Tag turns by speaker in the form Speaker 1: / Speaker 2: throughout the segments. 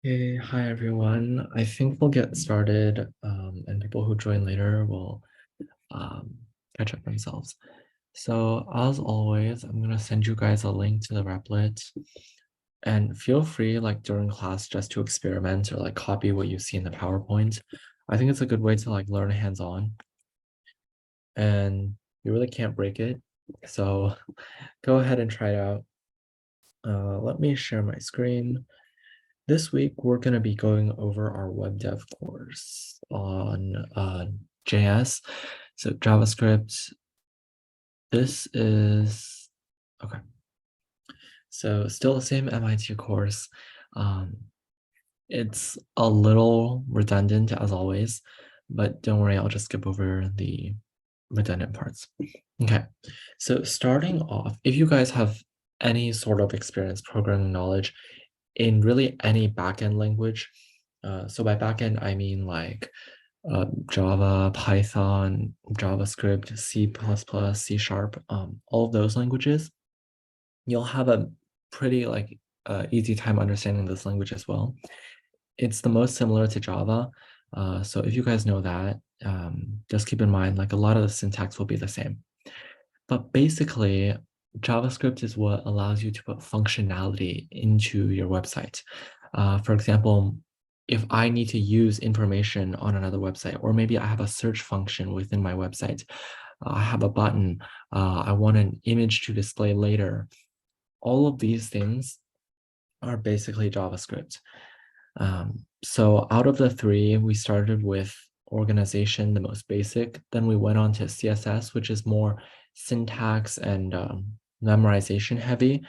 Speaker 1: Hey, hi everyone. I think we'll get started, and people who join later will um, catch up themselves. So as always, I'm gonna send you guys a link to the Replit, and feel free, like during class, just to experiment or like copy what you see in the PowerPoint. I think it's a good way to like learn hands-on, and you really can't break it. So go ahead and try it out. Let me share my screen. This week, we're going to be going over our web dev course on JS. So JavaScript, this is, okay. So still the same MIT course. Um, it's a little redundant as always, but don't worry, I'll just skip over the redundant parts. Okay, so starting off, if you guys have any sort of experience programming knowledge in really any backend language, so by backend, I mean like Java, Python, JavaScript, C++, C Sharp, all of those languages, you'll have a pretty like easy time understanding this language as well. It's the most similar to Java. So if you guys know that, just keep in mind, like a lot of the syntax will be the same. But basically, JavaScript is what allows you to put functionality into your website. For example, if I need to use information on another website, or maybe I have a search function within my website, I have a button, I want an image to display later. All of these things are basically JavaScript. So out of the three, we started with organization, the most basic. Then we went on to CSS, which is more syntax and memorization heavy.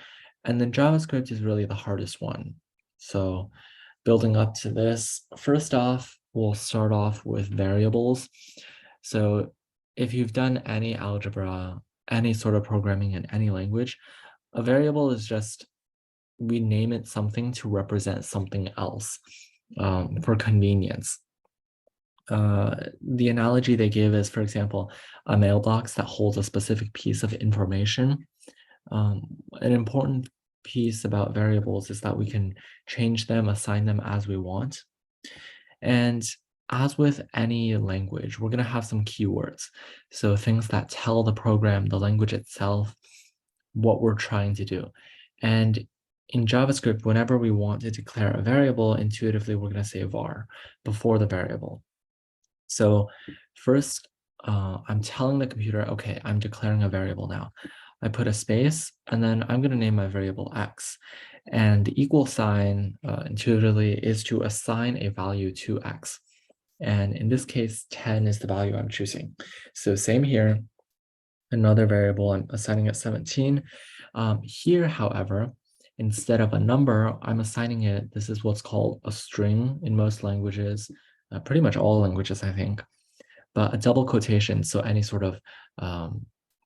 Speaker 1: And then JavaScript is really the hardest one. So building up to this, first off, we'll start off with variables. So if you've done any algebra, any sort of programming in any language, a variable is just we name it something to represent something else for convenience. The analogy they give is, for example, a mailbox that holds a specific piece of information. An important piece about variables is that we can change them, assign them as we want. And as with any language, we're going to have some keywords. So things that tell the program, the language itself, what we're trying to do. And in JavaScript, whenever we want to declare a variable, intuitively, we're going to say var before the variable. So first, I'm telling the computer, okay, I'm declaring a variable now. I put a space, and then I'm going to name my variable x. And the equal sign, intuitively, is to assign a value to x. And in this case, 10 is the value I'm choosing. So same here, another variable, I'm assigning it 17. Here, however, instead of a number, I'm assigning it, this is what's called a string in most languages, pretty much all languages, I think, but a double quotation, so any sort of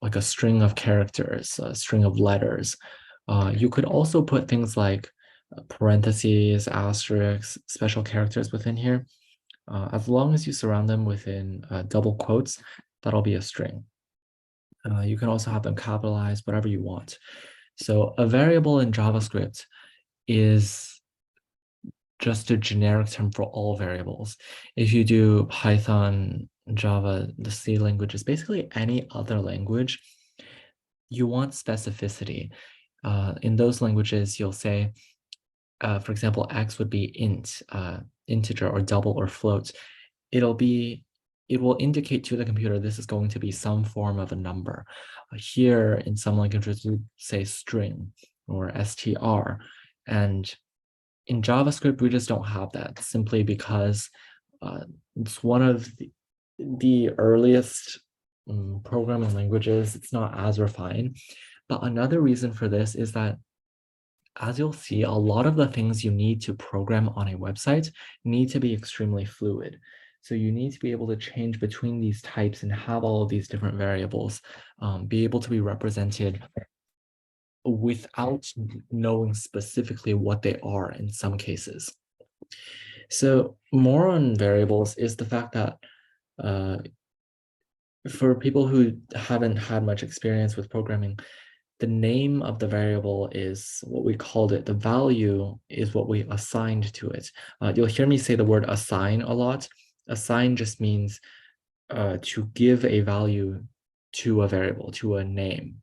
Speaker 1: like a string of characters, a string of letters. You could also put things like parentheses, asterisks, special characters within here. As long as you surround them within double quotes, that'll be a string. You can also have them capitalized, whatever you want. So a variable in JavaScript is just a generic term for all variables. If you do Python, Java, the C languages, basically any other language, you want specificity. In those languages, you'll say, for example, X would be int, integer or double or float. It will indicate to the computer this is going to be some form of a number. Here, in some languages, we say string or str. And in JavaScript, we just don't have that simply because it's one of the earliest programming languages. It's not as refined. But another reason for this is that, as you'll see, a lot of the things you need to program on a website need to be extremely fluid. So you need to be able to change between these types and have all of these different variables be able to be represented without knowing specifically what they are in some cases. So more on variables is the fact that uh, for people who haven't had much experience with programming, the name of the variable is what we called it. The value is what we assigned to it. You'll hear me say the word assign a lot. Assign just means to give a value to a variable, to a name.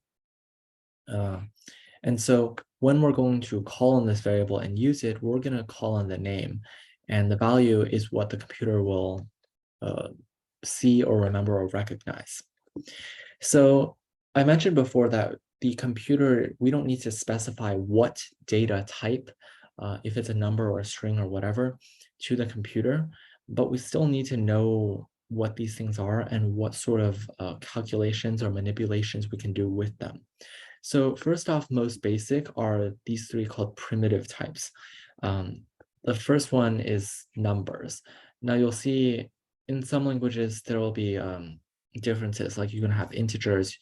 Speaker 1: And so when we're going to call on this variable and use it, we're going to call on the name. And the value is what the computer will see or remember or recognize. So I mentioned before that the computer, we don't need to specify what data type, if it's a number or a string or whatever, to the computer, but we still need to know what these things are and what sort of calculations or manipulations we can do with them. So first off, most basic are these three called primitive types. The first one is numbers. Now you'll see in some languages, there will be differences, like you're gonna have integers,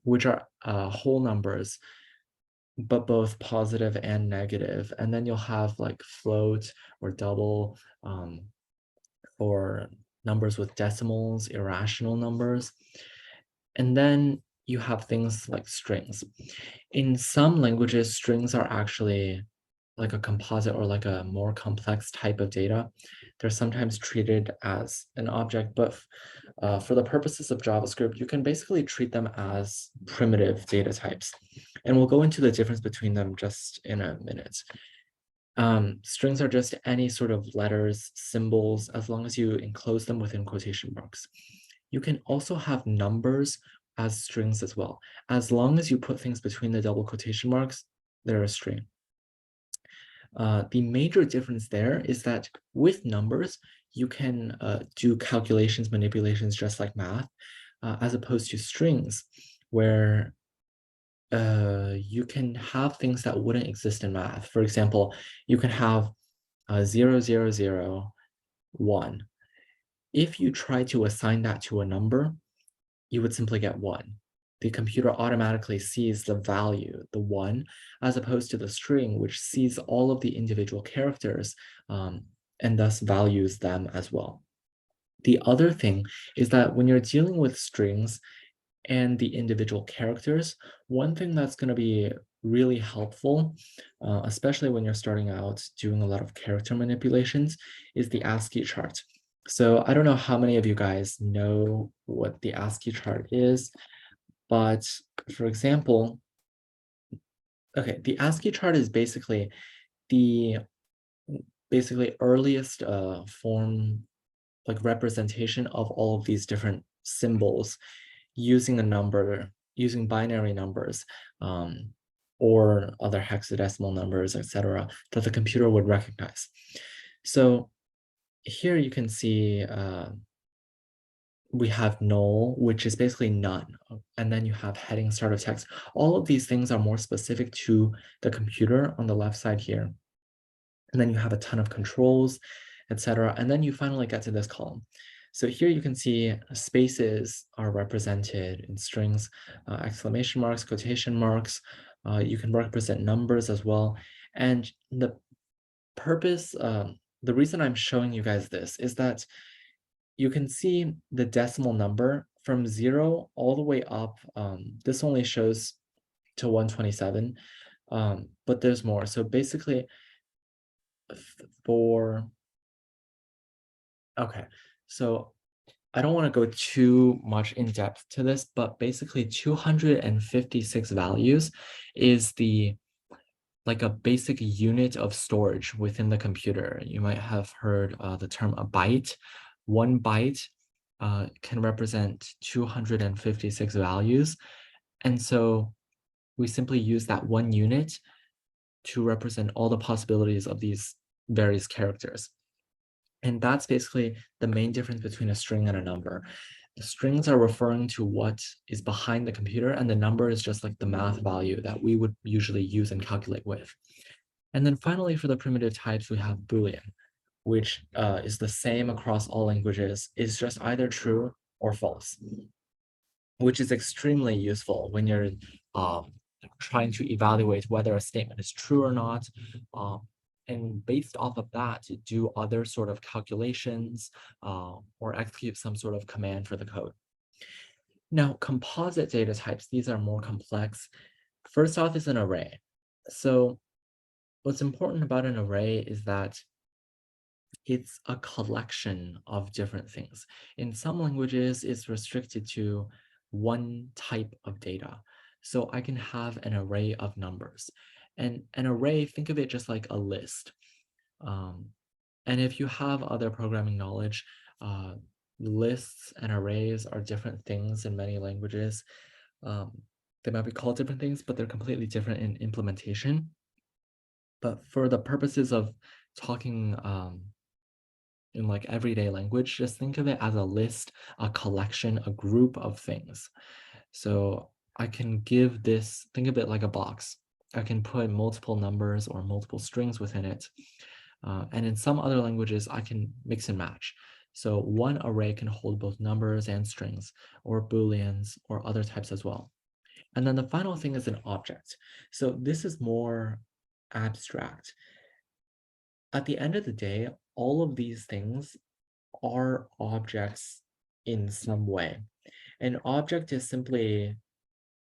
Speaker 1: which are whole numbers, but both positive and negative. And then you'll have like float or double for numbers with decimals, irrational numbers. And then you have things like strings. In some languages, strings are actually like a composite or like a more complex type of data. They're sometimes treated as an object, but for the purposes of JavaScript, you can basically treat them as primitive data types. And we'll go into the difference between them just in a minute. Strings are just any sort of letters, symbols, as long as you enclose them within quotation marks. You can also have numbers as strings as well. As long as you put things between the double quotation marks, they're a string. The major difference there is that with numbers, you can do calculations, manipulations, just like math, as opposed to strings, where you can have things that wouldn't exist in math. For example, you can have 0, 0, 0, 1. If you try to assign that to a number, you would simply get 1. The computer automatically sees the value, the 1, as opposed to the string, which sees all of the individual characters and thus values them as well. The other thing is that when you're dealing with strings and the individual characters, one thing that's going to be really helpful, especially when you're starting out doing a lot of character manipulations, is the ASCII chart. So I don't know how many of you guys know what the ASCII chart is, but for example, okay, the ASCII chart is basically the earliest form, like representation of all of these different symbols using a number, using binary numbers, or other hexadecimal numbers, etc., that the computer would recognize. So here you can see we have null, which is basically none. And then you have heading, start of text. All of these things are more specific to the computer on the left side here. And then you have a ton of controls, etc. And then you finally get to this column. So here you can see spaces are represented in strings, exclamation marks, quotation marks. You can represent numbers as well. And the purpose, the reason I'm showing you guys this is that you can see the decimal number from 0 all the way up. This only shows to 127, but there's more. So basically, okay, so I don't want to go too much in depth to this, but basically 256 values is like a basic unit of storage within the computer. You might have heard the term a byte. 1 byte can represent 256 values. And so we simply use that 1 unit to represent all the possibilities of these various characters. And that's basically the main difference between a string and a number. The strings are referring to what is behind the computer, and the number is just like the math value that we would usually use and calculate with. And then finally, for the primitive types, we have Boolean, which is the same across all languages. It's just either true or false, which is extremely useful when you're trying to evaluate whether a statement is true or not. And based off of that, to do other sort of calculations or execute some sort of command for the code. Now, composite data types, these are more complex. First off is an array. So what's important about an array is that it's a collection of different things. In some languages, it's restricted to one type of data. So I can have an array of numbers. And an array, think of it just like a list. Um, and if you have other programming knowledge, uh, lists and arrays are different things in many languages. Um, they might be called different things, but they're completely different in implementation. But for the purposes of talking in like everyday language, just think of it as a list, a collection, a group of things. So I can give this, think of it like a box. I can put multiple numbers or multiple strings within it. And in some other languages, I can mix and match. So one array can hold both numbers and strings, or Booleans, or other types as well. And then the final thing is an object. So this is more abstract. At the end of the day, all of these things are objects in some way. An object is simply,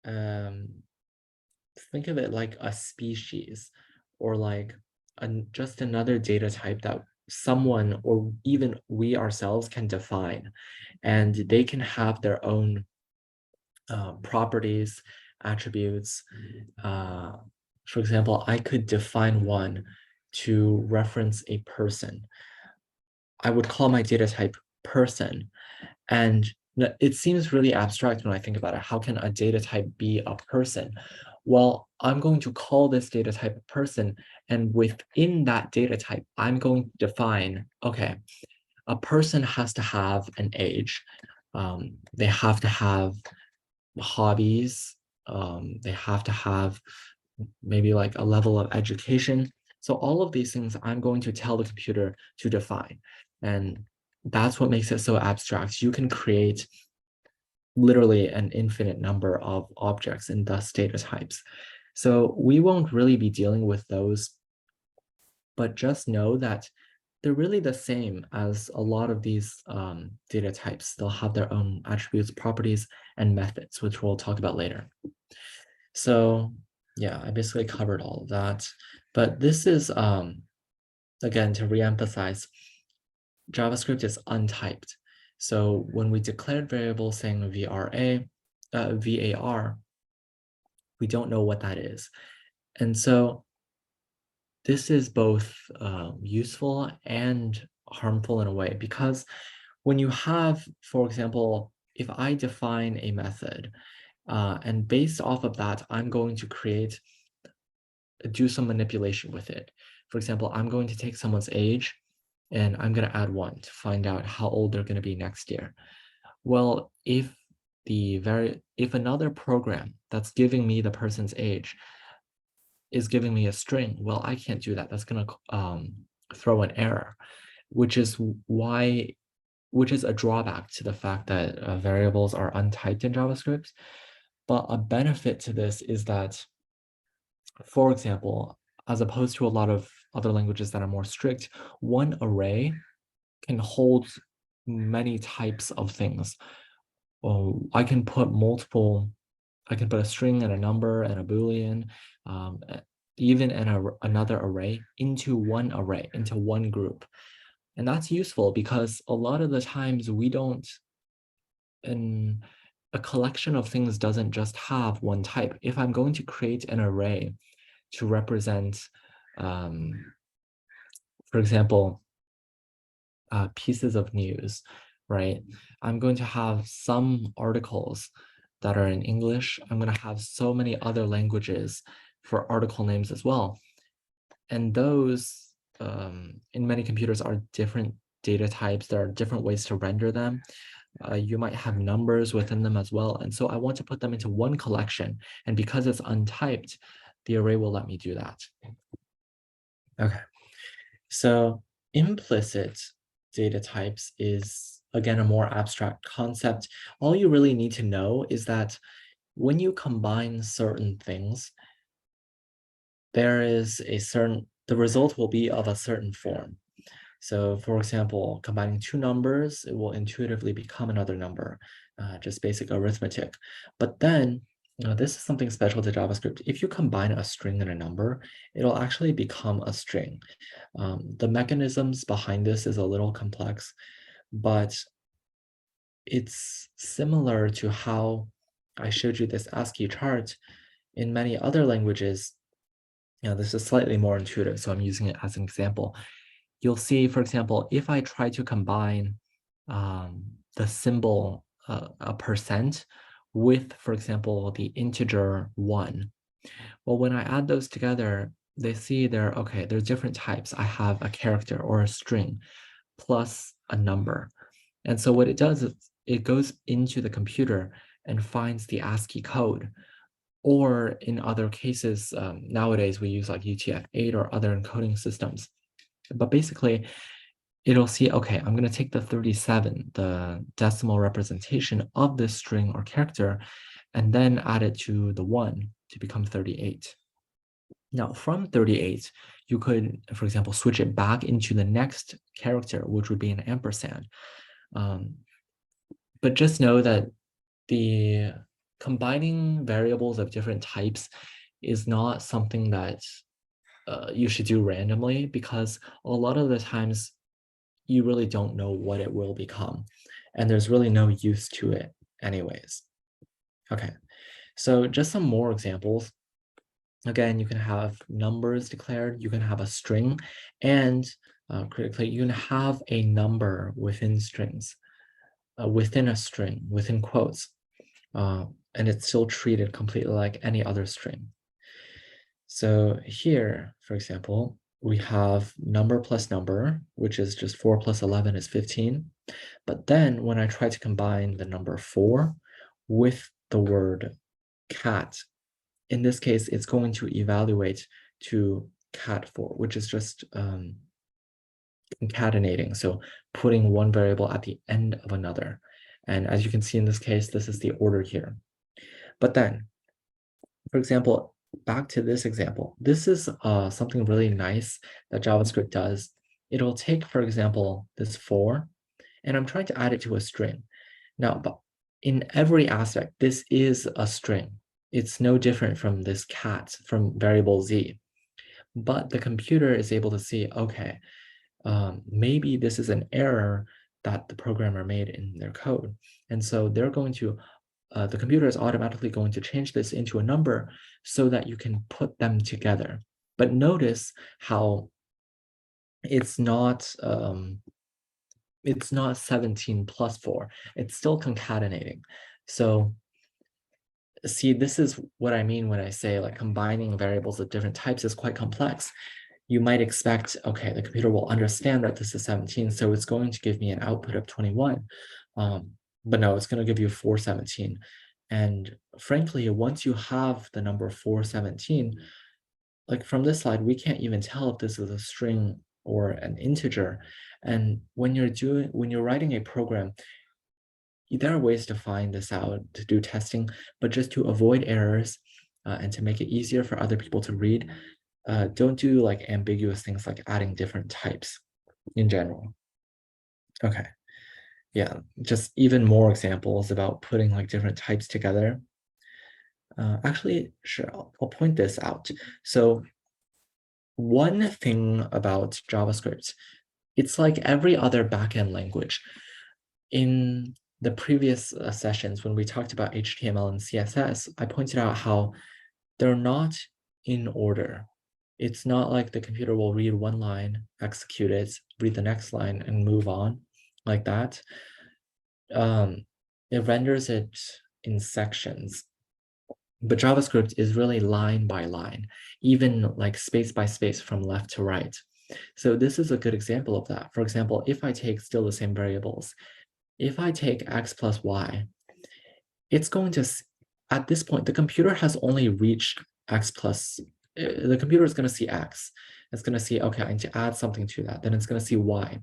Speaker 1: think of it like a species or like just another data type that someone or even we ourselves can define. And they can have their own properties, attributes. For example, I could define one to reference a person. I would call my data type person. And it seems really abstract when I think about it. How can a data type be a person? Well, I'm going to call this data type a person. And within that data type, I'm going to define, okay, a person has to have an age. They have to have hobbies. They have to have maybe like a level of education. So all of these things I'm going to tell the computer to define. And that's what makes it so abstract. You can create literally an infinite number of objects and thus data types. So we won't really be dealing with those, but just know that they're really the same as a lot of these data types. They'll have their own attributes, properties, and methods, which we'll talk about later. So yeah, I basically covered all of that. But this is, again, to reemphasize, JavaScript is untyped. So when we declared variables saying VAR, we don't know what that is. And so this is both useful and harmful in a way, because when you have, for example, if I define a method, and based off of that, I'm going to do some manipulation with it. For example, I'm going to take someone's age and I'm going to add 1 to find out how old they're going to be next year. Well, if another program that's giving me the person's age is giving me a string, well, I can't do that. That's going to throw an error, which is a drawback to the fact that variables are untyped in JavaScript. But a benefit to this is that, for example, as opposed to a lot of other languages that are more strict, one array can hold many types of things. I can put a string and a number and a Boolean, even another array into one group. And that's useful because a lot of the times and a collection of things doesn't just have one type. If I'm going to create an array to represent, for example, pieces of news, right? I'm going to have some articles that are in English. I'm going to have so many other languages for article names as well. And those, in many computers, are different data types. There are different ways to render them. You might have numbers within them as well. And so I want to put them into one collection. And because it's untyped, the array will let me do that. Okay, so implicit data types is, again, a more abstract concept. All you really need to know is that when you combine certain things, the result will be of a certain form. So for example, combining 2 numbers, it will intuitively become another number, just basic arithmetic. But then Now, this is something special to JavaScript. If you combine a string and a number, it'll actually become a string. The mechanisms behind this is a little complex, but it's similar to how I showed you this ASCII chart in many other languages. This is slightly more intuitive, so I'm using it as an example. You'll see, for example, if I try to combine the symbol a percent with, for example, the integer 1. Well, when I add those together, they see okay, there's different types. I have a character or a string plus a number. And so what it does is it goes into the computer and finds the ASCII code. Or in other cases, nowadays we use like UTF-8 or other encoding systems. But basically, it'll see, okay, I'm going to take the 37, the decimal representation of this string or character, and then add it to the 1 to become 38. Now, from 38, you could, for example, switch it back into the next character, which would be an ampersand. But just know that the combining variables of different types is not something that you should do randomly, because a lot of the times you really don't know what it will become, and there's really no use to it anyways. Okay, so just some more examples. Again, you can have numbers declared, you can have a string, and critically, you can have a number within strings, within a string, within quotes, and it's still treated completely like any other string. So here, for example, we have number plus number, which is just 4 plus 11 is 15. But then when I try to combine the number 4 with the word cat, in this case, it's going to evaluate to cat4, which is just concatenating. So putting one variable at the end of another. And as you can see in this case, this is the order here. But then, for example, back to this example, this is something really nice that JavaScript does. It'll take, for example, this 4, and I'm trying to add it to a string. Now, but in every aspect, this is a string. It's no different from this cat, from variable z. But the computer is able to see, okay, maybe this is an error that the programmer made in their code. And so they're going to, the computer is automatically going to change this into a number so that you can put them together. But notice how it's not 17 plus 4. It's still concatenating. So see, this is what I mean when I say like combining variables of different types is quite complex. You might expect, okay, the computer will understand that this is 17, so it's going to give me an output of 21. But no, it's going to give you 417. And frankly, once you have the number 417, like from this slide, we can't even tell if this is a string or an integer. And when you're writing a program, there are ways to find this out, to do testing, but just to avoid errors and to make it easier for other people to read, don't do like ambiguous things like adding different types in general. Okay, yeah, just even more examples about putting like different types together. Actually, sure, I'll point this out. So one thing about JavaScript, it's like every other backend language. In the previous sessions, when we talked about HTML and CSS, I pointed out how they're not in order. It's not like the computer will read one line, execute it, read the next line, and move on like that. It renders it in sections. But JavaScript is really line by line, even like space by space from left to right. So this is a good example of that. For example, if I take still the same variables, if I take x plus y, it's going to, at this point, the computer has only reached x plus, the computer is going to see x. It's going to see, okay, I need to add something to that. Then it's going to see y.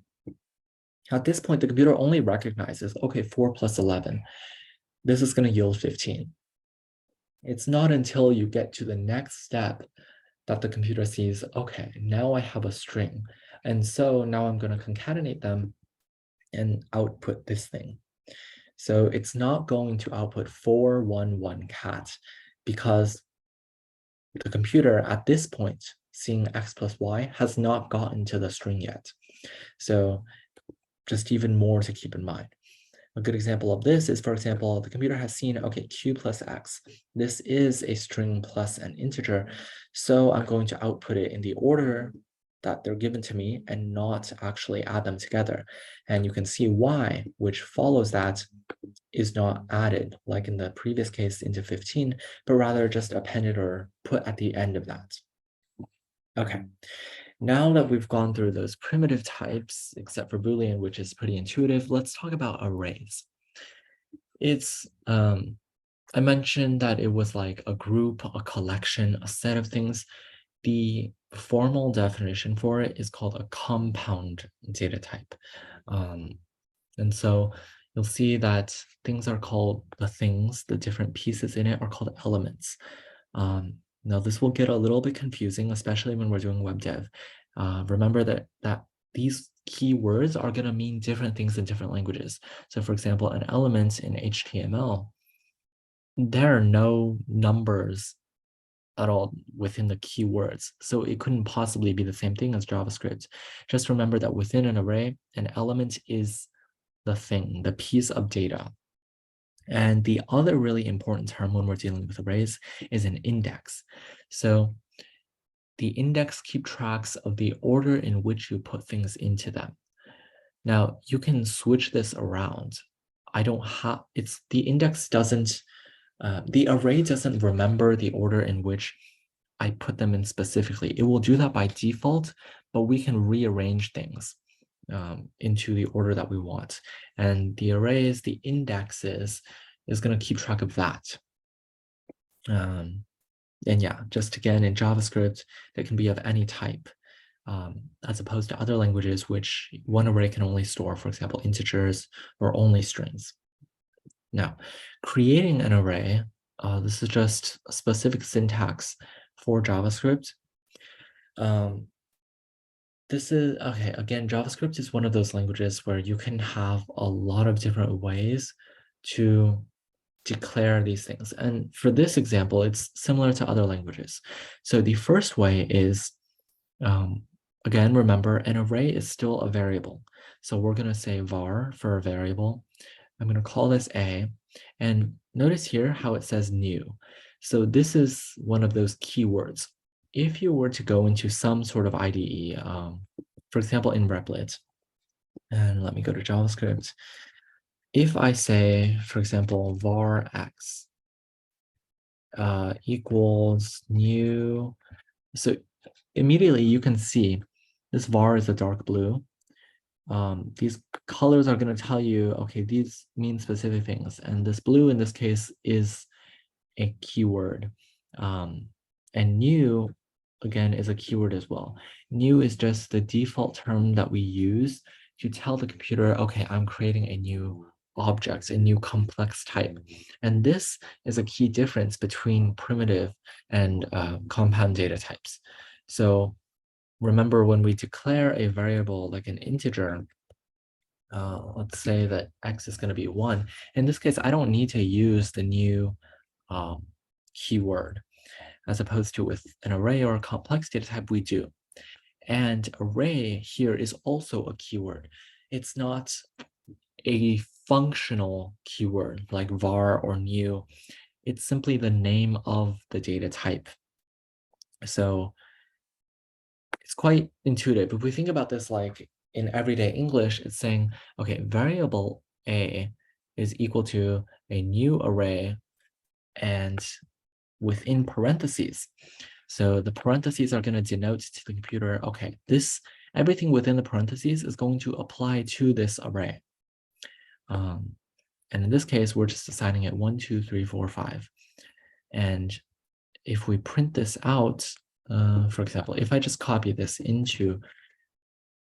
Speaker 1: At this point, the computer only recognizes, okay, 4 plus 11. This is going to yield 15. It's not until you get to the next step that the computer sees, okay, now I have a string. And so now I'm going to concatenate them and output this thing. So it's not going to output 411 cat. because the computer at this point, seeing x plus y, has not gotten to the string yet. So just even more to keep in mind. A good example of this is, for example, the computer has seen, okay, q plus x. This is a string plus an integer. So I'm going to output it in the order that they're given to me and not actually add them together. And you can see y, which follows that, is not added, like in the previous case into 15, but rather just appended or put at the end of that. Okay, now that we've gone through those primitive types, except for Boolean, which is pretty intuitive, let's talk about arrays. It's, I mentioned that it was like a group, a collection, a set of things. The formal definition for it is called a compound data type. And so you'll see that things are called the things, the different pieces in it are called elements. Now this will get a little bit confusing, especially when we're doing web dev. Remember that these keywords are going to mean different things in different languages. So for example, an element in HTML, there are no numbers at all within the keywords. So it couldn't possibly be the same thing as JavaScript. Just remember that within an array, an element is the thing, the piece of data. And the other really important term when we're dealing with arrays is an index. So the index keeps tracks of the order in which you put things into them. Now you can switch this around. I don't have, it's the index doesn't, the array doesn't remember the order in which I put them in specifically. It will do that by default, but we can rearrange things into the order that we want. And the arrays, the indexes, is going to keep track of that. And yeah, just again, in JavaScript, they can be of any type, as opposed to other languages, which one array can only store, for example, integers or only strings. Now, creating an array, this is just a specific syntax for JavaScript. This is, okay, again, JavaScript is one of those languages where you can have a lot of different ways to declare these things. And for this example, it's similar to other languages. So the first way is, again, remember, an array is still a variable. So we're going to say var for a variable. I'm going to call this A. And notice here how it says new. So this is one of those keywords. If you were to go into some sort of IDE, for example, in Replit, and let me go to JavaScript. If I say, for example, var x equals new, so immediately you can see this var is a dark blue. These colors are going to tell you, okay, these mean specific things. And this blue in this case is a keyword. And new, again, is a keyword as well. New is just the default term that we use to tell the computer, okay, I'm creating a new object, a new complex type. And this is a key difference between primitive and compound data types. So remember, when we declare a variable like an integer, let's say that x is going to be 1. In this case, I don't need to use the new keyword, as opposed to with an array or a complex data type, we do. And array here is also a keyword. It's not a functional keyword like var or new. It's simply the name of the data type. So it's quite intuitive. If we think about this like in everyday English, it's saying, okay, variable A is equal to a new array and within parentheses. So the parentheses are going to denote to the computer, okay, everything within the parentheses is going to apply to this array. And in this case, we're just assigning it 1, 2, 3, 4, 5. And if we print this out, for example, if I just copy this into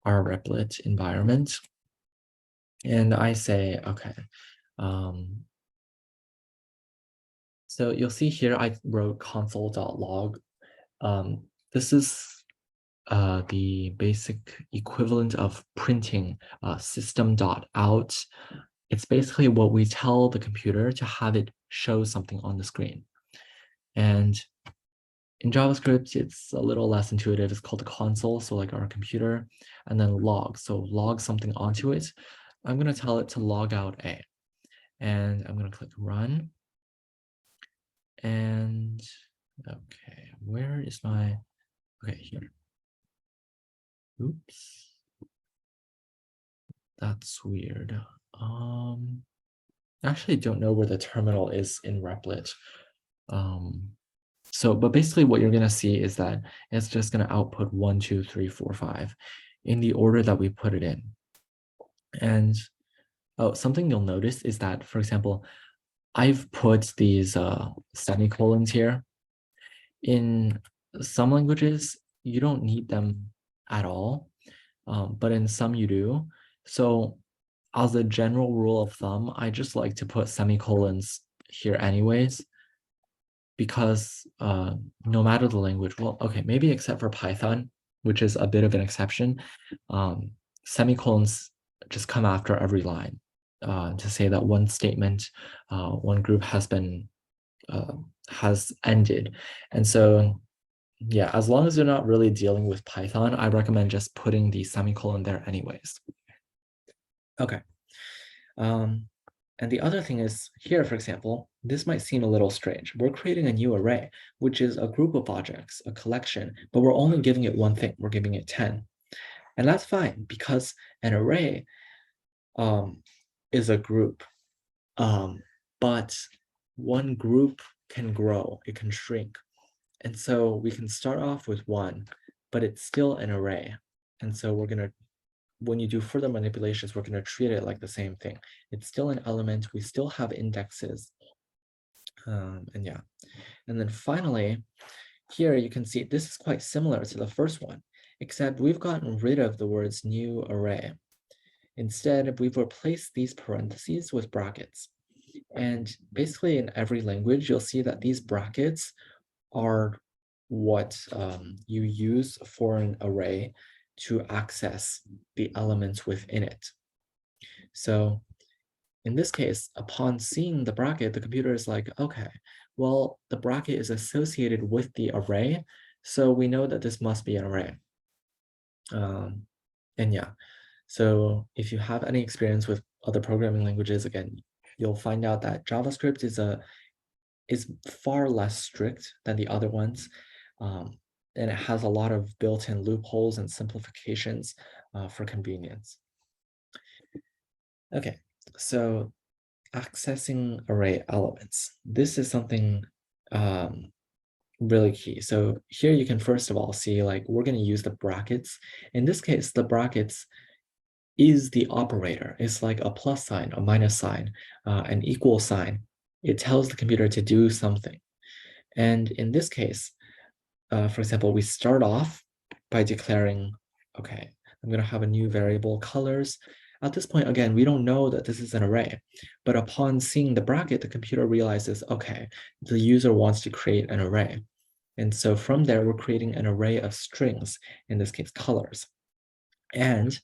Speaker 1: our Replit environment, and I say, okay, so you'll see here I wrote console.log. This is the basic equivalent of printing system.out. It's basically what we tell the computer to have it show something on the screen. And in JavaScript, it's a little less intuitive. It's called the console, so like our computer, and then log. So log something onto it. I'm going to tell it to log out A. And I'm going to click run. And okay, where is my, okay, here. Oops. That's weird. I actually don't know where the terminal is in Replit. But basically what you're gonna see is that it's just gonna output 1, 2, 3, 4, 5 in the order that we put it in. And something you'll notice is that, for example, I've put these semicolons here. In some languages, you don't need them at all, but in some you do. So as a general rule of thumb, I just like to put semicolons here anyways, because no matter the language, well, okay, maybe except for Python, which is a bit of an exception, semicolons just come after every line to say that one statement, one group has ended. And so, yeah, as long as you're not really dealing with Python, I recommend just putting the semicolon there anyways. Okay. And the other thing is here, for example, this might seem a little strange. We're creating a new array, which is a group of objects, a collection, but we're only giving it one thing. We're giving it 10. And that's fine because an array is a group, but one group can grow, it can shrink. And so we can start off with 1, but it's still an array. And so we're going to, when you do further manipulations, we're going to treat it like the same thing. It's still an element. We still have indexes. And yeah. And then finally, here you can see this is quite similar to the first one, except we've gotten rid of the words new array. Instead, we've replaced these parentheses with brackets. And basically in every language, you'll see that these brackets are what you use for an array to access the elements within it. So in this case, upon seeing the bracket, the computer is like, okay, well, the bracket is associated with the array, so we know that this must be an array. And yeah, so if you have any experience with other programming languages, again, you'll find out that JavaScript is far less strict than the other ones. And it has a lot of built-in loopholes and simplifications for convenience. Okay, so accessing array elements. This is something really key. So here you can first of all see, like, we're going to use the brackets. In this case, the brackets is the operator. It's like a plus sign, a minus sign, an equal sign. It tells the computer to do something. And in this case, for example, we start off by declaring, okay, I'm going to have a new variable colors. At this point, again, we don't know that this is an array, but upon seeing the bracket, the computer realizes, okay, the user wants to create an array. And so from there, we're creating an array of strings, in this case, colors. And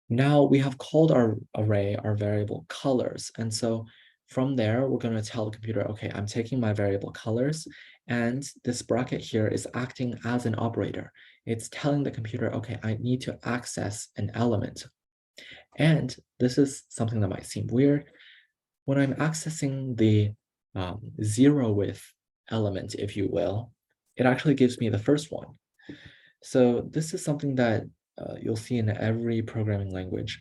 Speaker 1: now we have called our array, our variable colors. And so from there, we're going to tell the computer, okay, I'm taking my variable colors, and this bracket here is acting as an operator. It's telling the computer, okay, I need to access an element. And this is something that might seem weird. When I'm accessing the 0th element, if you will, it actually gives me the first one. So this is something that you'll see in every programming language.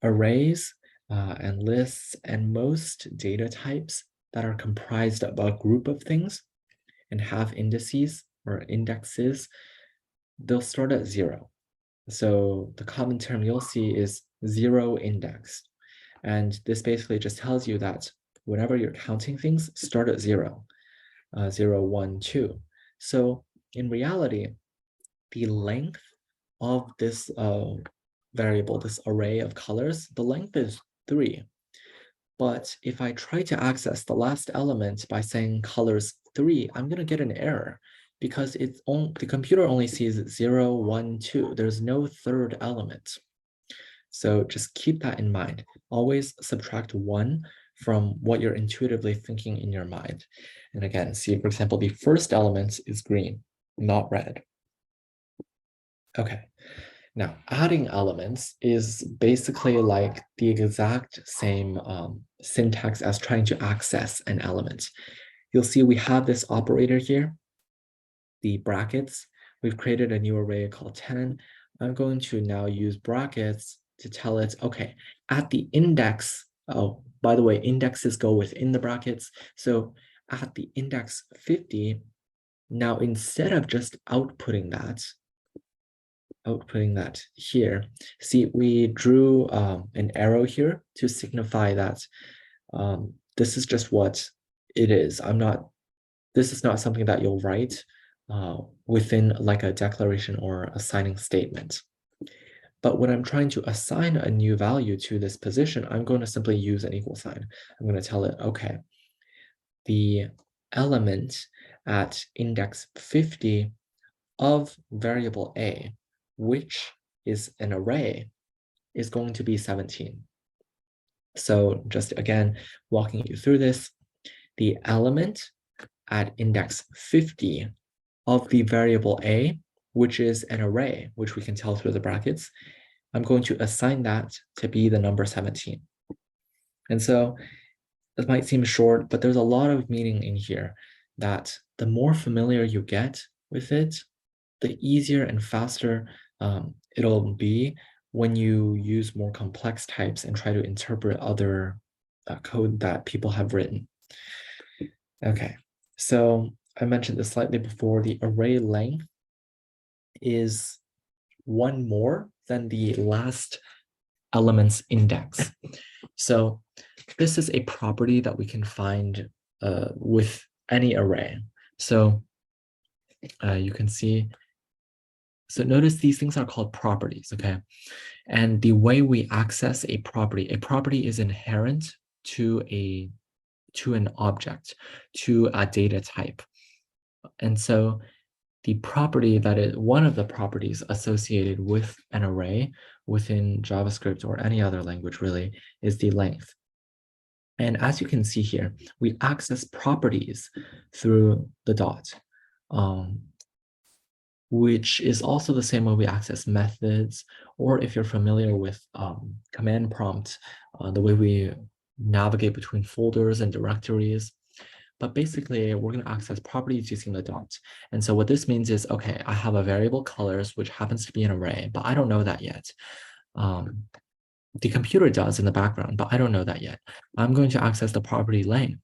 Speaker 1: Arrays and lists and most data types that are comprised of a group of things and have indices or indexes, they'll start at 0. So the common term you'll see is 0 indexed. And this basically just tells you that whenever you're counting things, start at 0, 0, 1, 2. So in reality, the length of this variable, this array of colors, the length is 3. But if I try to access the last element by saying colors 3, I'm going to get an error because the computer only sees 0, 1, 2. There's no third element. So just keep that in mind. Always subtract 1 from what you're intuitively thinking in your mind. And again, see, for example, the first element is green, not red. Okay, now adding elements is basically like the exact same syntax as trying to access an element. You'll see we have this operator here, the brackets. We've created a new array called 10. I'm going to now use brackets to tell it, okay, at the index, oh, by the way, indexes go within the brackets. So at the index 50, now instead of just outputting that here, see, we drew an arrow here to signify that this is just what it is. This is not something that you'll write within like a declaration or assigning statement. But when I'm trying to assign a new value to this position, I'm going to simply use an equal sign. I'm going to tell it, okay, the element at index 50 of variable A, which is an array, is going to be 17. So just again, walking you through this, the element at index 50 of the variable A, which is an array, which we can tell through the brackets, I'm going to assign that to be the number 17. And so this might seem short, but there's a lot of meaning in here that the more familiar you get with it, the easier and faster it'll be when you use more complex types and try to interpret other code that people have written. Okay, so I mentioned this slightly before, the array length is one more than the last element's index. So this is a property that we can find with any array. So you can see, so notice these things are called properties, okay? And the way we access a property is inherent to an object, to a data type. And so the property that is one of the properties associated with an array within JavaScript or any other language really is the length. And as you can see here, we access properties through the dot, which is also the same way we access methods, or if you're familiar with command prompt, the way we navigate between folders and directories. But basically, we're going to access properties using the dot. And so what this means is, okay, I have a variable colors, which happens to be an array, but I don't know that yet. The computer does in the background, but I don't know that yet. I'm going to access the property length,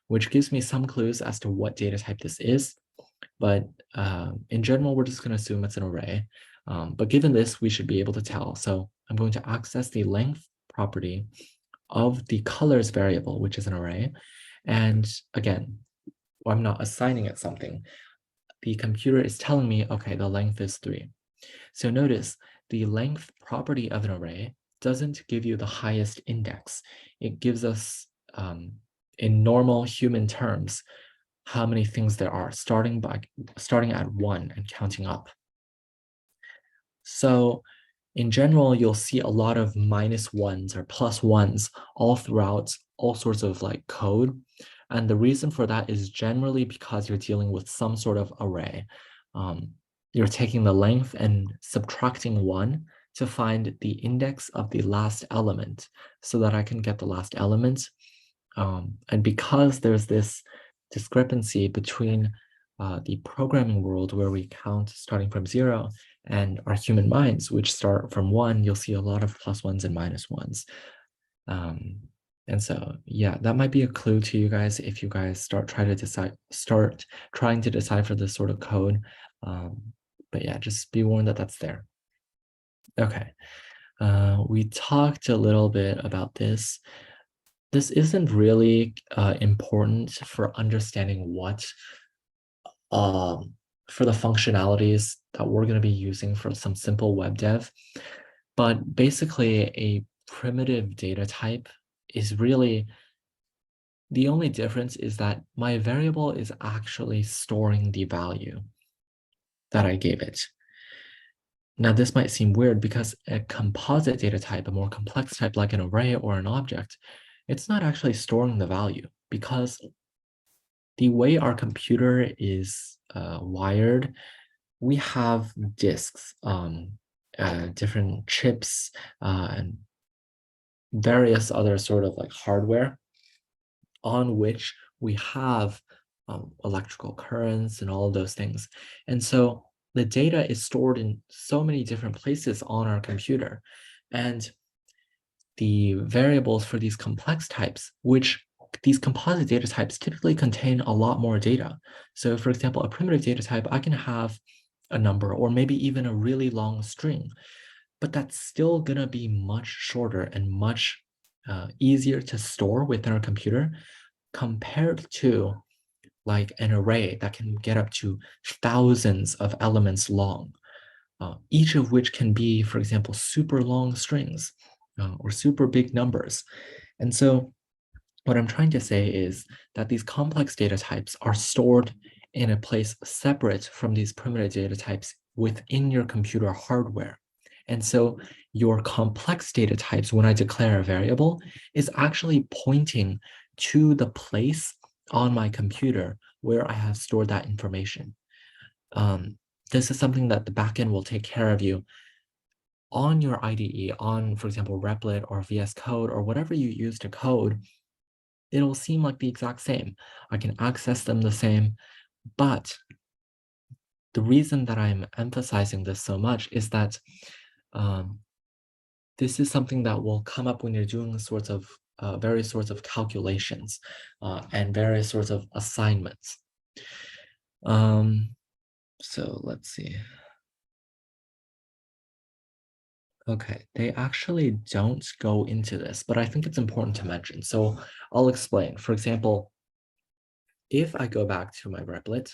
Speaker 1: which gives me some clues as to what data type this is. But in general, we're just going to assume it's an array. But given this, we should be able to tell. So I'm going to access the length property of the colors variable, which is an array. And again, I'm not assigning it something. The computer is telling me, okay, the length is 3. So notice the length property of an array doesn't give you the highest index. It gives us, in normal human terms, how many things there are, starting at 1 and counting up. So in general, you'll see a lot of -1s or +1s all throughout all sorts of like code. And the reason for that is generally because you're dealing with some sort of array. You're taking the length and subtracting 1 to find the index of the last element so that I can get the last element. And because there's this discrepancy between the programming world where we count starting from 0 and our human minds, which start from 1, you'll see a lot of +1s and -1s. And so, yeah, that might be a clue to you guys if you guys start trying to decipher this sort of code. But yeah, just be warned that that's there. Okay, we talked a little bit about this. This isn't really important for understanding what for the functionalities that we're going to be using for some simple web dev. But basically, a primitive data type is really, the only difference is that my variable is actually storing the value that I gave it. Now, this might seem weird because a composite data type, a more complex type like an array or an object, It's not actually storing the value because the way our computer is wired, we have disks, different chips, and various other sort of like hardware on which we have electrical currents and all of those things. And so the data is stored in so many different places on our computer. And the variables for these complex types, which these composite data types typically contain a lot more data. So for example, a primitive data type, I can have a number or maybe even a really long string, but that's still gonna be much shorter and much easier to store within our computer compared to like an array that can get up to thousands of elements long, each of which can be, for example, super long strings or super big numbers. And so what I'm trying to say is that these complex data types are stored in a place separate from these primitive data types within your computer hardware. And so your complex data types, when I declare a variable, is actually pointing to the place on my computer where I have stored that information. Um, this is something that the backend will take care of you on your IDE, on, for example, Replit or VS Code or whatever you use to code. It'll seem like the exact same. I can access them the same, but the reason that I'm emphasizing this so much is that um, this is something that will come up when you're doing sorts of various sorts of calculations and various sorts of assignments. So let's see. Okay, they actually don't go into this, but I think it's important to mention. So I'll explain. For example, if I go back to my Replit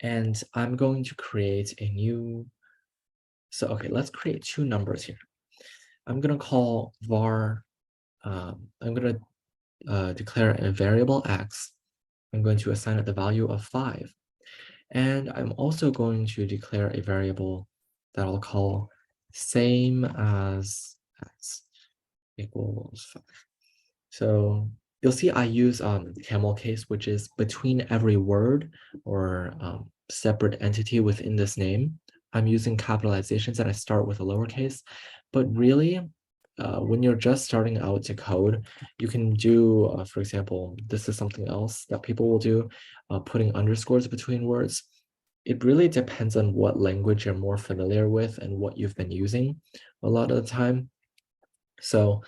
Speaker 1: and I'm going to create a new, so okay, let's create two numbers here. I'm gonna call var, I'm gonna declare a variable x. I'm going to assign it the value of 5. And I'm also going to declare a variable that I'll call same as x equals 5. So you'll see I use camel case, which is between every word or separate entity within this name. I'm using capitalizations and I start with a lowercase, but really when you're just starting out to code, you can do, for example, this is something else that people will do, putting underscores between words. It really depends on what language you're more familiar with and what you've been using a lot of the time. So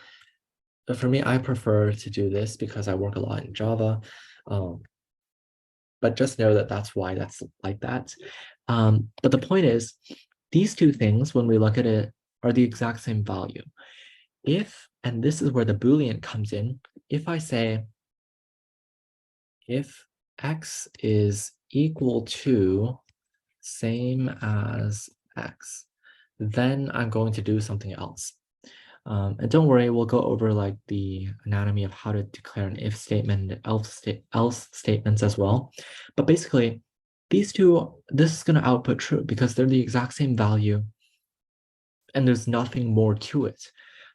Speaker 1: for me, I prefer to do this because I work a lot in Java. But just know that that's why that's like that. But the point is, these two things, when we look at it, are the exact same value. If, and this is where the Boolean comes in, if I say, if x is equal to same as x, then I'm going to do something else. And don't worry, we'll go over like the anatomy of how to declare an if statement and else statements as well. But basically, these two, this is going to output true because they're the exact same value and there's nothing more to it.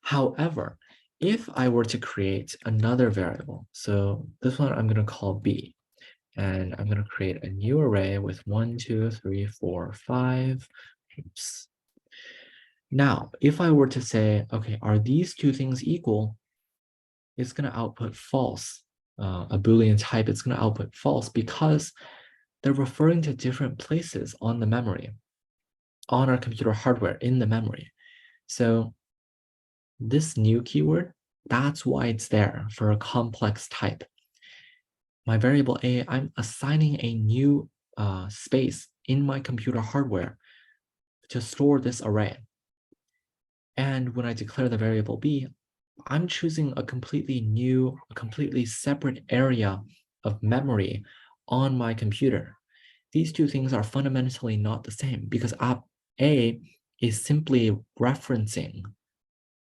Speaker 1: However, if I were to create another variable, so this one I'm going to call b, and I'm going to create a new array with 1, 2, 3, 4, 5. Oops. Now, if I were to say, okay, are these two things equal? It's going to output false. A Boolean type, it's going to output false because they're referring to different places on the memory, on our computer hardware in the memory. So this new keyword, that's why it's there for a complex type. My variable a, I'm assigning a new space in my computer hardware to store this array. And when I declare the variable b, I'm choosing a completely new, a completely separate area of memory on my computer. These two things are fundamentally not the same because A is simply referencing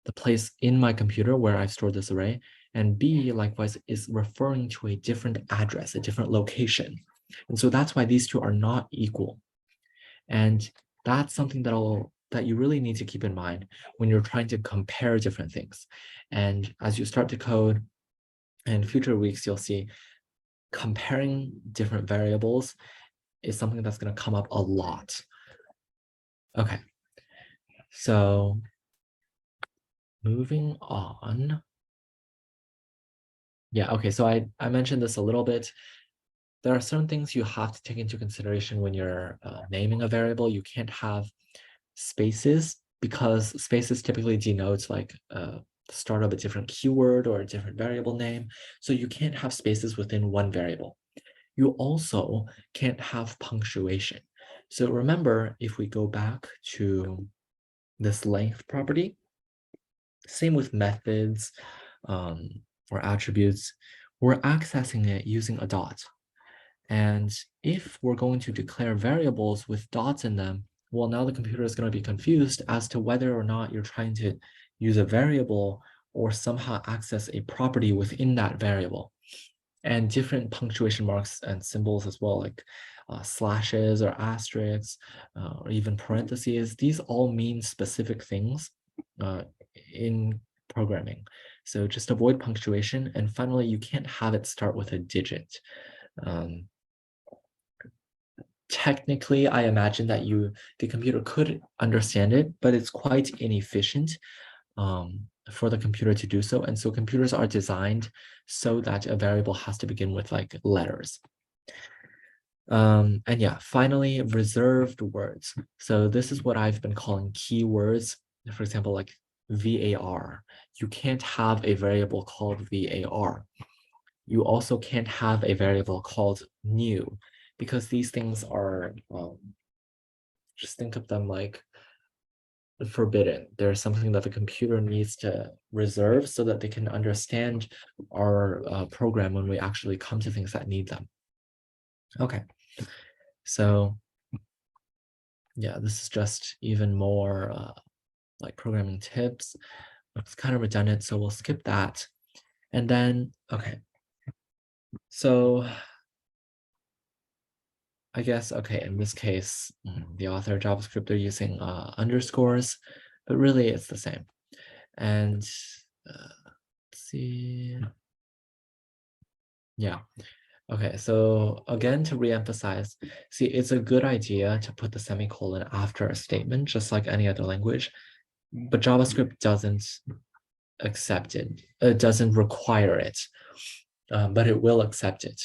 Speaker 1: the place in my computer where I've stored this array, and B likewise is referring to a different address, a different location. And so that's why these two are not equal. And that's something that you really need to keep in mind when you're trying to compare different things. And as you start to code, In future weeks, you'll see comparing different variables is something that's going to come up a lot. Okay, so moving on. Yeah, okay, so I mentioned this a little bit. There are certain things you have to take into consideration when you're naming a variable. You can't have spaces because spaces typically denotes like the start of a different keyword or a different variable name. So you can't have spaces within one variable. You also can't have punctuation. So remember, if we go back to this length property, same with methods or attributes, we're accessing it using a dot. And if we're going to declare variables with dots in them, well, now the computer is going to be confused as to whether or not you're trying to use a variable or somehow access a property within that variable. And different punctuation marks and symbols as well, like slashes or asterisks or even parentheses, these all mean specific things in programming. So just avoid punctuation. And finally, you can't have it start with a digit. Um, Technically, I imagine that the computer could understand it, but it's quite inefficient for the computer to do so. And so computers are designed so that a variable has to begin with like letters. And yeah, finally, reserved words. So this is what I've been calling keywords. For example, like VAR. You can't have a variable called VAR. You also can't have a variable called new because these things are, just think of them like forbidden. They're something that the computer needs to reserve so that they can understand our program when we actually come to things that need them. Okay, so yeah, this is just even more like programming tips. It's kind of redundant, so we'll skip that. And then, okay, so I guess, okay, in this case, the author of JavaScript, they're using underscores, but really it's the same. And let's see. Yeah. Okay, so again, to reemphasize, see, it's a good idea to put the semicolon after a statement, just like any other language, but JavaScript doesn't accept it. It doesn't require it, but it will accept it.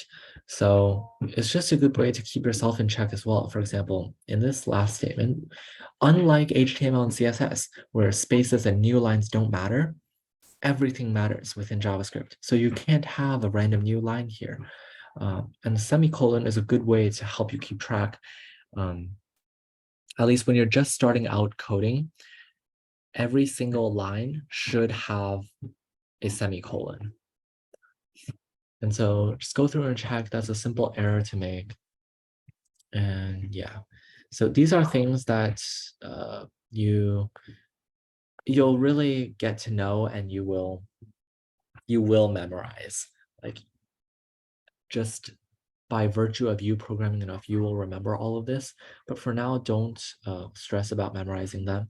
Speaker 1: So it's just a good way to keep yourself in check as well. For example, in this last statement, unlike HTML and CSS, where spaces and new lines don't matter, everything matters within JavaScript. So you can't have a random new line here. And the semicolon is a good way to help you keep track. At least when you're just starting out coding, every single line should have a semicolon. And so just go through and check. That's a simple error to make. And yeah, so these are things that you'll really get to know, and you will memorize. Like just by virtue of you programming enough, you will remember all of this. But for now, don't stress about memorizing them.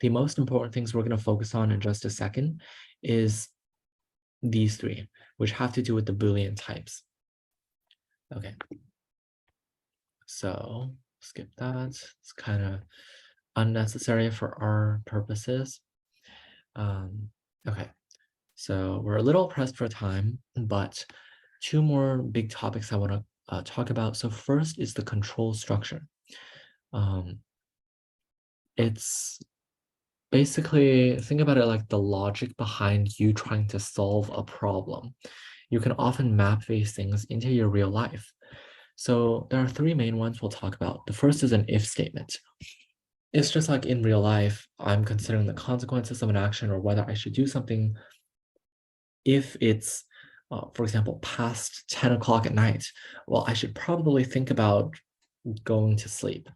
Speaker 1: The most important things we're going to focus on in just a second is these three, which have to do with the Boolean types. Okay, so skip that. It's kind of unnecessary for our purposes. Okay, so we're a little pressed for time, but two more big topics I want to talk about. So first is the control structure. It's basically, think about it like the logic behind you trying to solve a problem. You can often map these things into your real life. So there are three main ones we'll talk about. The first is an if statement. It's just like in real life, I'm considering the consequences of an action or whether I should do something. If it's, for example, past 10 o'clock at night, well, I should probably think about going to sleep.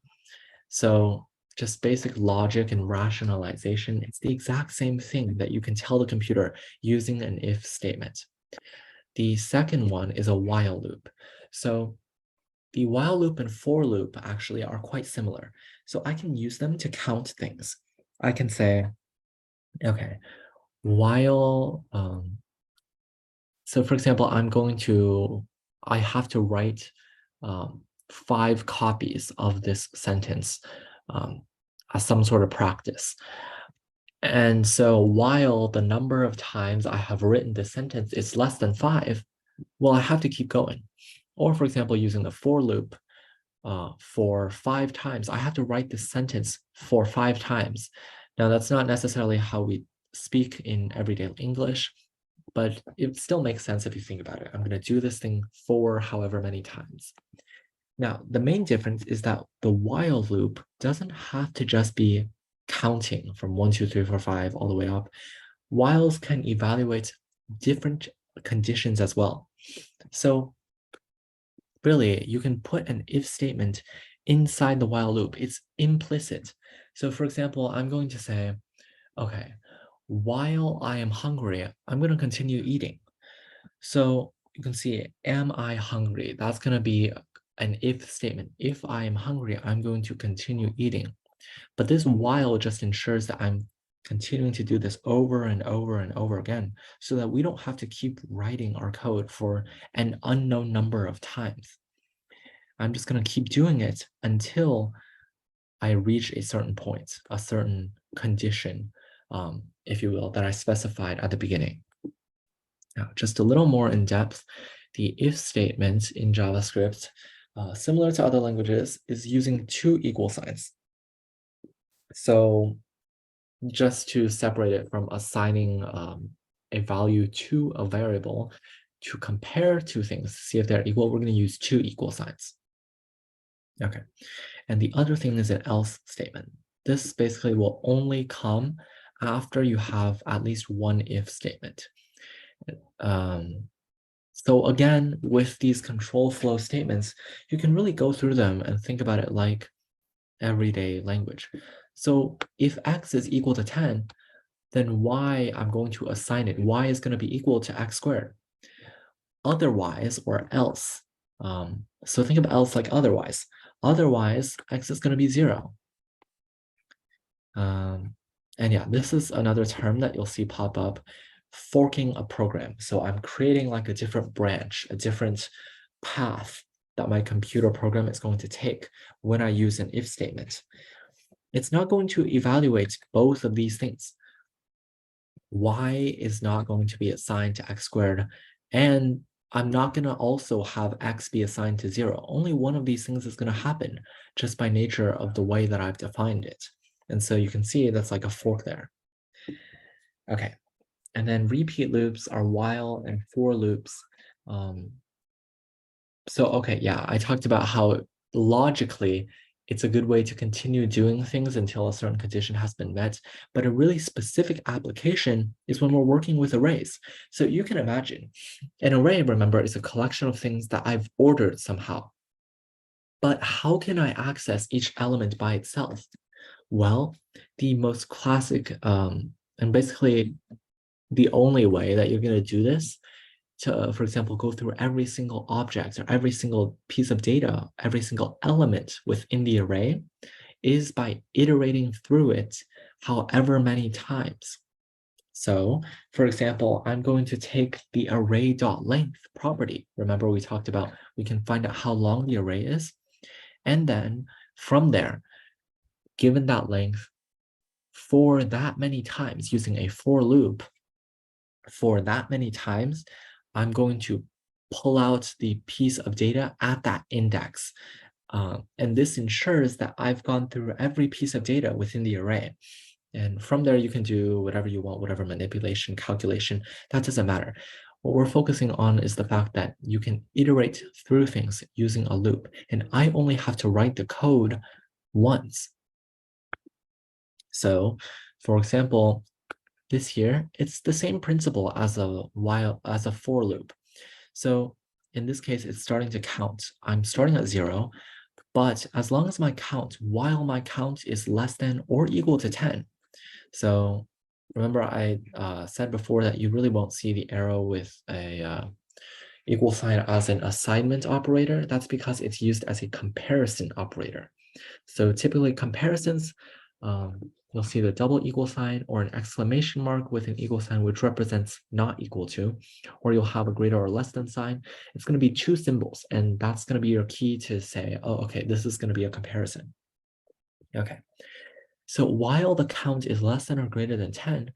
Speaker 1: So just basic logic and rationalization, it's the exact same thing that you can tell the computer using an if statement. The second one is a while loop. So the while loop and for loop actually are quite similar. So I can use them to count things. I can say, okay, while So for example, I have to write 5 copies of this sentence as some sort of practice. And so while the number of times I have written this sentence is less than 5, well, I have to keep going. Or for example, using the for loop for 5 times, I have to write this sentence for 5 times. Now, that's not necessarily how we speak in everyday English, but it still makes sense if you think about it. I'm going to do this thing for however many times. Now, the main difference is that the while loop doesn't have to just be counting from 1, 2, 3, 4, 5 all the way up. Whiles can evaluate different conditions as well. So really, you can put an if statement inside the while loop. It's implicit. So for example, I'm going to say, okay, while I am hungry, I'm going to continue eating. So you can see, am I hungry? That's going to be an if statement. If I am hungry, I'm going to continue eating. But this while just ensures that I'm continuing to do this over and over and over again so that we don't have to keep writing our code for an unknown number of times. I'm just going to keep doing it until I reach a certain point, a certain condition, if you will, that I specified at the beginning. Now, just a little more in depth, the if statement in JavaScript, similar to other languages, is using 2 equal signs. So just to separate it from assigning a value to a variable, to compare 2 things, see if they're equal, we're going to use 2 equal signs. Okay, and the other thing is an else statement. This basically will only come after you have at least one if statement. So again, with these control flow statements, you can really go through them and think about it like everyday language. So if x is equal to 10, then y, I'm going to assign it. Y is going to be equal to x squared. Otherwise, or else. So think of else like otherwise. Otherwise, x is going to be 0. And yeah, this is another term that you'll see pop up, forking a program. So I'm creating like a different branch, a different path that my computer program is going to take when I use an if statement. It's not going to evaluate both of these things. Y is not going to be assigned to x squared, and I'm not going to also have x be assigned to 0. Only one of these things is going to happen just by nature of the way that I've defined it. And so you can see that's like a fork there. Okay, and then repeat loops are while and for loops. So, okay, yeah, I talked about how logically it's a good way to continue doing things until a certain condition has been met. But a really specific application is when we're working with arrays. So you can imagine an array, remember, is a collection of things that I've ordered somehow. But how can I access each element by itself? Well, the most classic, and basically the only way that you're going to do this to, for example, go through every single object or every single piece of data, every single element within the array is by iterating through it however many times. So, for example, I'm going to take the array.length property. Remember, we talked about we can find out how long the array is. And then from there, given that length, for that many times using a for loop, for that many times, I'm going to pull out the piece of data at that index. And this ensures that I've gone through every piece of data within the array. And from there, you can do whatever you want, whatever manipulation, calculation, that doesn't matter. What we're focusing on is the fact that you can iterate through things using a loop. And I only have to write the code once. So, for example, this here, it's the same principle as a for loop. So in this case, it's starting to count. I'm starting at 0, but as long as my count, while my count is less than or equal to 10. So remember I said before that you really won't see the arrow with a equal sign as an assignment operator. That's because it's used as a comparison operator. So typically comparisons you'll see the double equal sign or an exclamation mark with an equal sign, which represents not equal to, or you'll have a greater or less than sign. It's going to be two symbols, and that's going to be your key to say, oh, okay, this is going to be a comparison. Okay, so while the count is less than or greater than 10,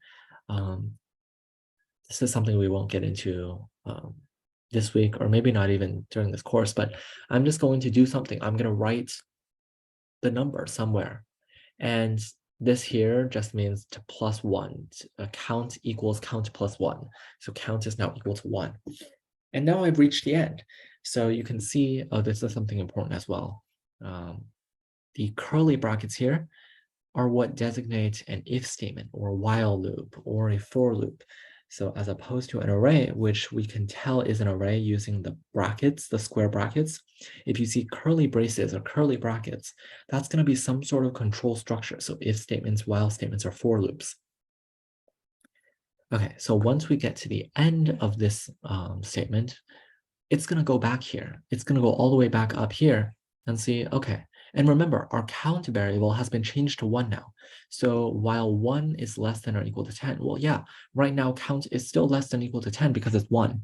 Speaker 1: this is something we won't get into this week, or maybe not even during this course, but I'm just going to do something. I'm going to write the number somewhere. And this here just means to plus one. Count equals count plus one. So count is now equal to one. And now I've reached the end. So you can see, oh, this is something important as well. The curly brackets here are what designate an if statement or a while loop or a for loop. So as opposed to an array, which we can tell is an array using the brackets, the square brackets, if you see curly braces or curly brackets, that's going to be some sort of control structure. So if statements, while statements, or for loops. Okay, so once we get to the end of this statement, it's going to go back here. It's going to go all the way back up here and see, okay. And remember, our count variable has been changed to 1 now. So while 1 is less than or equal to 10, well, yeah, right now count is still less than or equal to 10 because it's 1.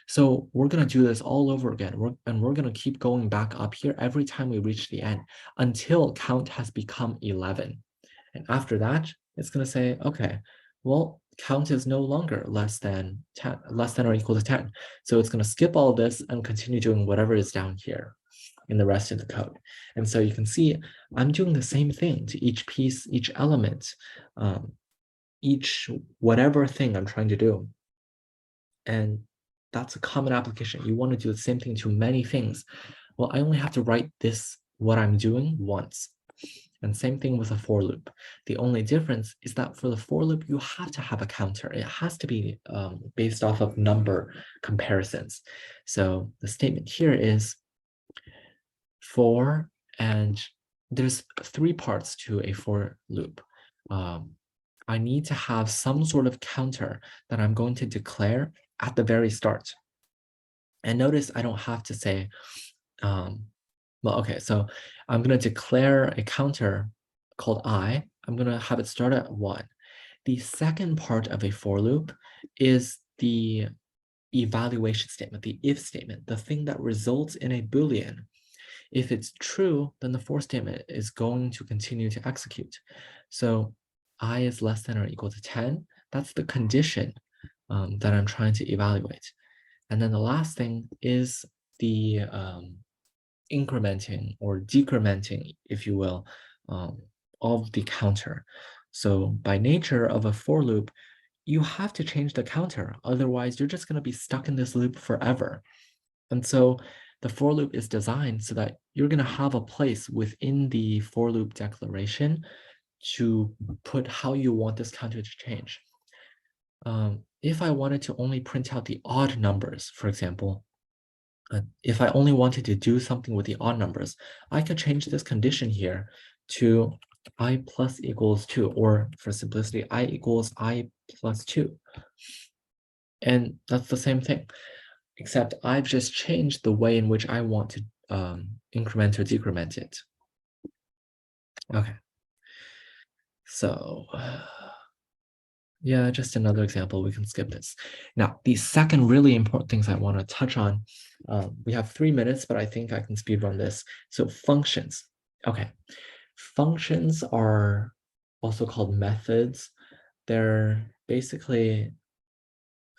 Speaker 1: So we're going to do this all over again. We're going to keep going back up here every time we reach the end until count has become 11. And after that, it's going to say, okay, well, count is no longer less than or equal to 10. So it's going to skip all of this and continue doing whatever is down here in the rest of the code. And so you can see I'm doing the same thing to each piece, each element, each whatever thing I'm trying to do. And that's a common application. You want to do the same thing to many things. Well, I only have to write this, what I'm doing, once. And same thing with a for loop. The only difference is that for the for loop, you have to have a counter. It has to be based off of number comparisons. So the statement here is for, and there's 3 parts to a for loop. I need to have some sort of counter that I'm going to declare at the very start. And notice I don't have to say, well, okay, so I'm going to declare a counter called I. I'm going to have it start at 1. The second part of a for loop is the evaluation statement, the if statement, the thing that results in a Boolean. If it's true, then the for statement is going to continue to execute. So I is less than or equal to 10. That's the condition that I'm trying to evaluate. And then the last thing is the incrementing or decrementing, if you will, of the counter. So by nature of a for loop, you have to change the counter. Otherwise, you're just going to be stuck in this loop forever. And so the for loop is designed so that you're going to have a place within the for loop declaration to put how you want this counter to change. If I wanted to only print out the odd numbers, for example, if I only wanted to do something with the odd numbers, I could change this condition here to I plus equals 2, or for simplicity, I equals I plus 2. And that's the same thing, except I've just changed the way in which I want to increment or decrement it. Okay. So yeah, just another example, we can skip this. Now, the second really important things I want to touch on, we have 3 minutes, but I think I can speed run this. So functions. Okay, functions are also called methods. They're basically,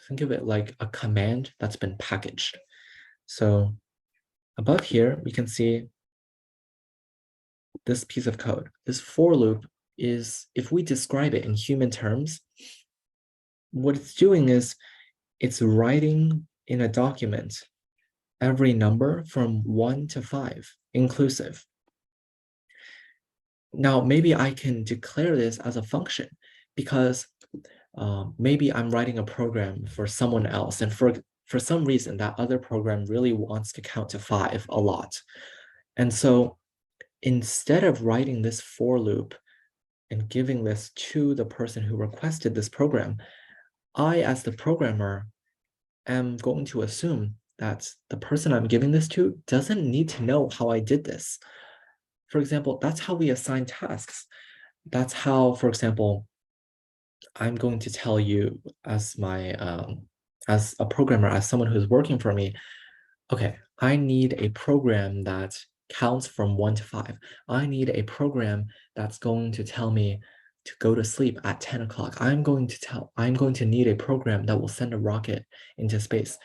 Speaker 1: think of it like a command that's been packaged. So above here, we can see this piece of code. This for loop is, if we describe it in human terms, what it's doing is it's writing in a document every number from 1 to 5, inclusive. Now, maybe I can declare this as a function because maybe I'm writing a program for someone else, and for some reason, that other program really wants to count to 5 a lot. And so instead of writing this for loop and giving this to the person who requested this program, I, as the programmer, am going to assume that the person I'm giving this to doesn't need to know how I did this. For example, that's how we assign tasks. that's how, for example, I'm going to tell you as my as a programmer, as someone who's working for me, okay, I need a program that counts from 1 to 5. I need a program that's going to tell me to go to sleep at 10 o'clock. I'm going to need a program that will send a rocket into space.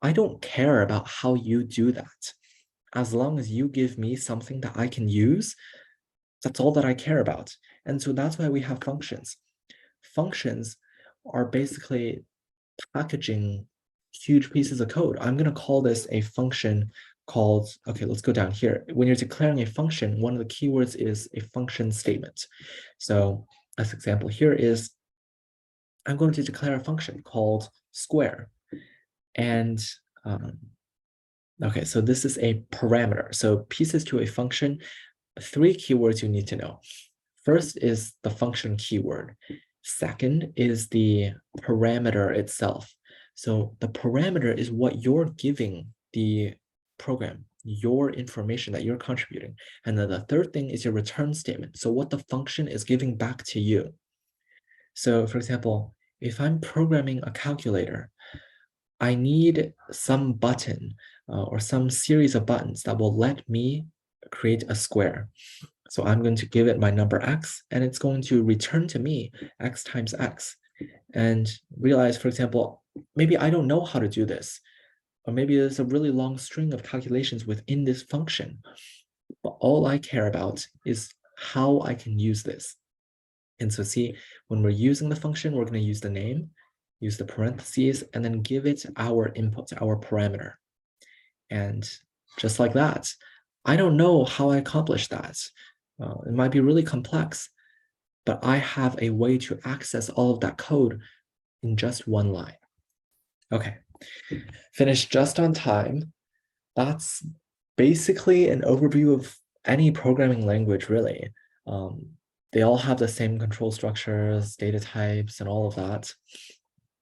Speaker 1: I don't care about how you do that. As long as you give me something that I can use, that's all that I care about. And so that's why we have functions. Functions are basically packaging huge pieces of code. I'm going to call this a function called, okay, let's go down here. When you're declaring a function, one of the keywords is a function statement. So as example here is, I'm going to declare a function called square. And okay, so this is a parameter. So pieces to a function, 3 keywords you need to know. First is the function keyword. Second is the parameter itself. So the parameter is what you're giving the program, your information that you're contributing. And then the third thing is your return statement. So what the function is giving back to you. So for example, if I'm programming a calculator, I need some button or some series of buttons that will let me create a square. So I'm going to give it my number x, and it's going to return to me x times x. And realize, for example, maybe I don't know how to do this, or maybe there's a really long string of calculations within this function. But all I care about is how I can use this. And so see, when we're using the function, we're going to use the name, use the parentheses, and then give it our input, our parameter. And just like that, I don't know how I accomplish that. It might be really complex, but I have a way to access all of that code in just one line. Okay, finished just on time. That's basically an overview of any programming language, really. They all have the same control structures, data types, and all of that.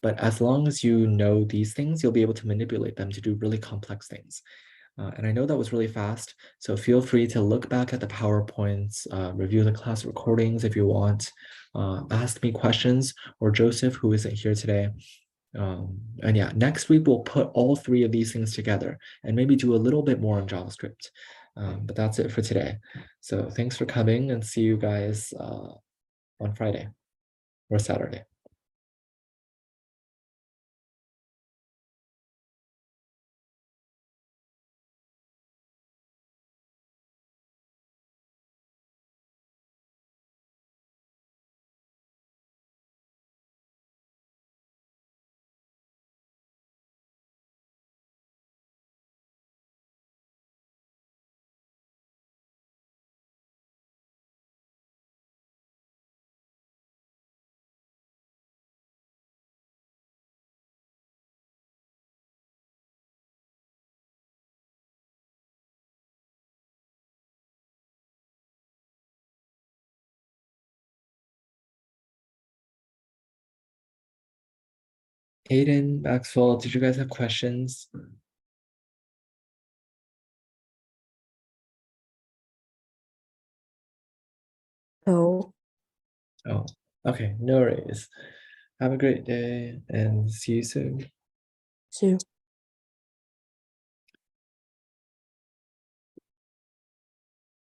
Speaker 1: But as long as you know these things, you'll be able to manipulate them to do really complex things. And I know that was really fast, so feel free to look back at the PowerPoints, review the class recordings if you want, ask me questions, or Joseph, who isn't here today. And yeah, next week we'll put all 3 of these things together and maybe do a little bit more on JavaScript. But that's it for today. So thanks for coming, and see you guys on Friday or Saturday. Aiden, Maxwell, did you guys have questions?
Speaker 2: No.
Speaker 1: Oh, okay, no worries. Have a great day and see you soon.
Speaker 2: See you.